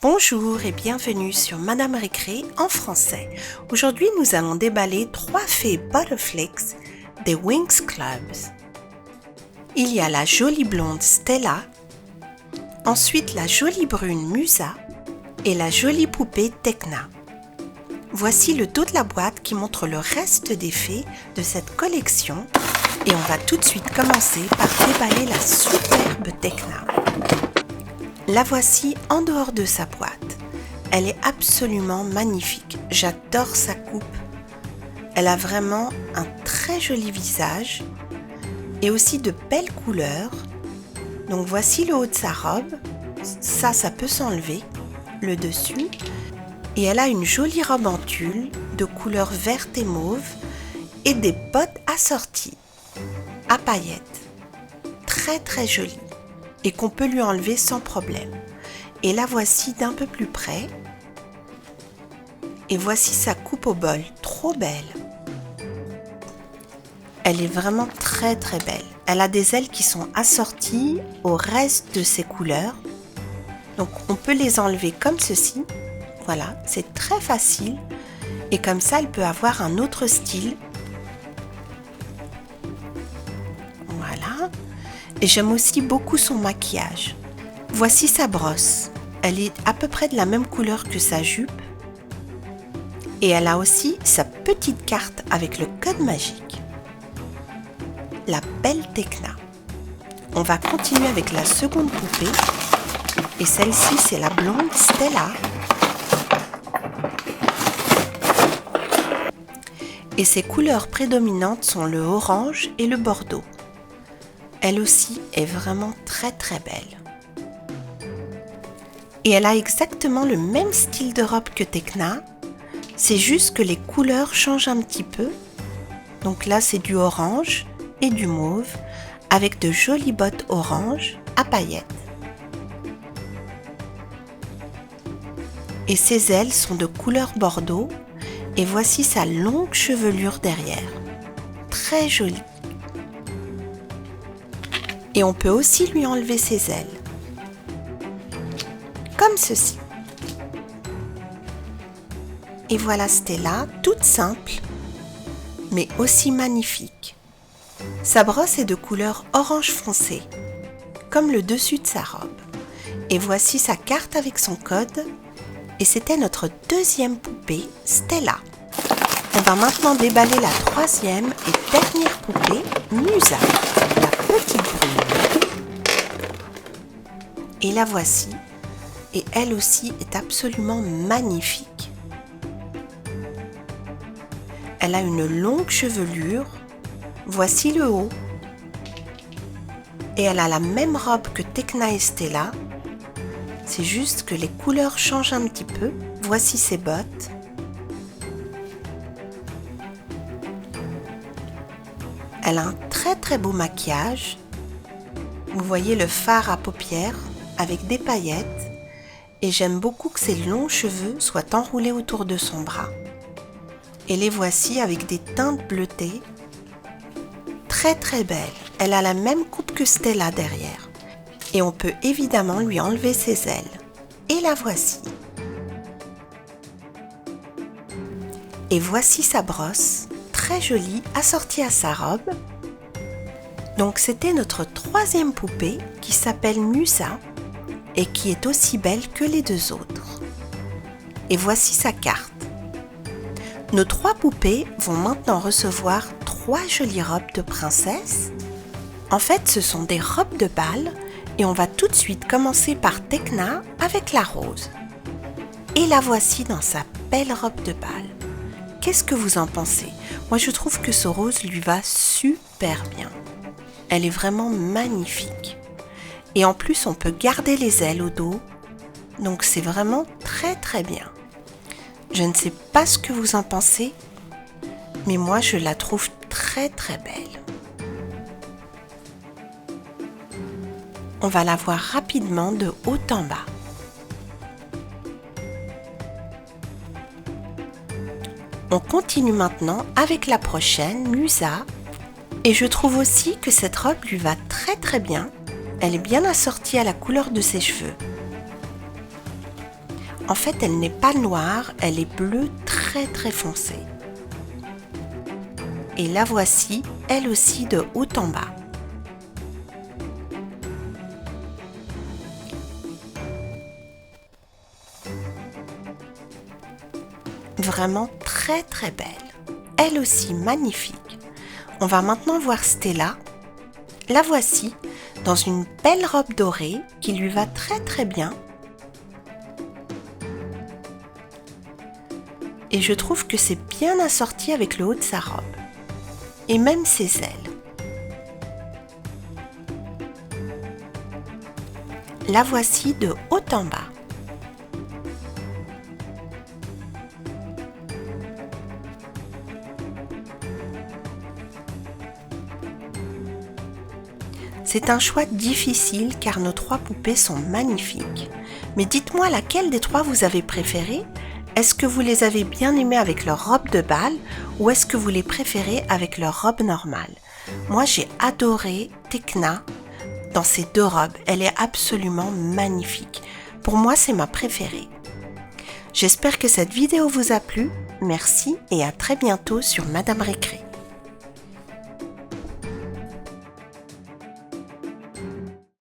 Bonjour et bienvenue sur Madame Récré en français. Aujourd'hui, nous allons déballer 3 fées Butterflix des Winx Clubs. Il y a la jolie blonde Stella, ensuite la jolie brune Musa et la jolie poupée Tecna. Voici le dos de la boîte qui montre le reste des fées de cette collection et on va tout de suite commencer par déballer la superbe Tecna. La voici en dehors de sa boîte. Elle est absolument magnifique. J'adore sa coupe. Elle a vraiment un très joli visage et aussi de belles couleurs. Donc voici le haut de sa robe. Ça peut s'enlever, le dessus. Et elle a une jolie robe en tulle de couleur verte et mauve et des bottes assorties à paillettes. Très très jolies. Et qu'on peut lui enlever sans problème. Et la voici d'un peu plus près. Et voici sa coupe au bol, trop belle. Elle est vraiment très très belle. Elle a des ailes qui sont assorties au reste de ses couleurs. Donc on peut les enlever comme ceci. Voilà, c'est très facile. Et comme ça, elle peut avoir un autre style. Voilà. Et j'aime aussi beaucoup son maquillage. Voici sa brosse. Elle est à peu près de la même couleur que sa jupe. Et elle a aussi sa petite carte avec le code magique. La belle Tecna. On va continuer avec la seconde poupée. Et celle-ci, c'est la blonde Stella. Et ses couleurs prédominantes sont le orange et le bordeaux. Elle aussi est vraiment très très belle. Et elle a exactement le même style de robe que Tecna, c'est juste que les couleurs changent un petit peu. Donc là c'est du orange et du mauve avec de jolies bottes orange à paillettes. Et ses ailes sont de couleur bordeaux et voici sa longue chevelure derrière. Très jolie. Et on peut aussi lui enlever ses ailes. Comme ceci. Et voilà Stella, toute simple, mais aussi magnifique. Sa brosse est de couleur orange foncé, comme le dessus de sa robe. Et voici sa carte avec son code. Et c'était notre deuxième poupée, Stella. On va maintenant déballer la troisième et dernière poupée, Musa, la petite brune. Et la voici. Et elle aussi est absolument magnifique. Elle a une longue chevelure. Voici le haut. Et elle a la même robe que Tecna et Stella. C'est juste que les couleurs changent un petit peu. Voici ses bottes. Elle a un très très beau maquillage. Vous voyez le fard à paupières avec des paillettes. Et j'aime beaucoup que ses longs cheveux soient enroulés autour de son bras. Et les voici avec des teintes bleutées. Très très belle. Elle a la même coupe que Stella derrière. Et on peut évidemment lui enlever ses ailes. Et la voici. Et voici sa brosse, très jolie, assortie à sa robe. Donc c'était notre troisième poupée qui s'appelle Musa et qui est aussi belle que les deux autres. Et voici sa carte. Nos 3 poupées vont maintenant recevoir 3 jolies robes de princesse. En fait, ce sont des robes de bal et on va tout de suite commencer par Tecna avec la rose. Et la voici dans sa belle robe de bal. Qu'est-ce que vous en pensez? Moi, je trouve que ce rose lui va super bien. Elle est vraiment magnifique. Et en plus, on peut garder les ailes au dos. Donc, c'est vraiment très très bien. Je ne sais pas ce que vous en pensez, mais moi, je la trouve très très belle. On va la voir rapidement de haut en bas. On continue maintenant avec la prochaine, Musa. Et je trouve aussi que cette robe lui va très très bien. Elle est bien assortie à la couleur de ses cheveux. En fait, elle n'est pas noire, elle est bleue très très foncée. Et la voici, elle aussi de haut en bas. Vraiment très très belle. Elle aussi magnifique. On va maintenant voir Stella. La voici dans une belle robe dorée qui lui va très très bien. Et je trouve que c'est bien assorti avec le haut de sa robe. Et même ses ailes. La voici de haut en bas. C'est un choix difficile car nos 3 poupées sont magnifiques. Mais dites-moi laquelle des 3 vous avez préférée? Est-ce que vous les avez bien aimées avec leur robe de bal ou est-ce que vous les préférez avec leur robe normale? Moi j'ai adoré Tekna dans ces 2 robes, elle est absolument magnifique. Pour moi c'est ma préférée. J'espère que cette vidéo vous a plu, merci et à très bientôt sur Madame Récré.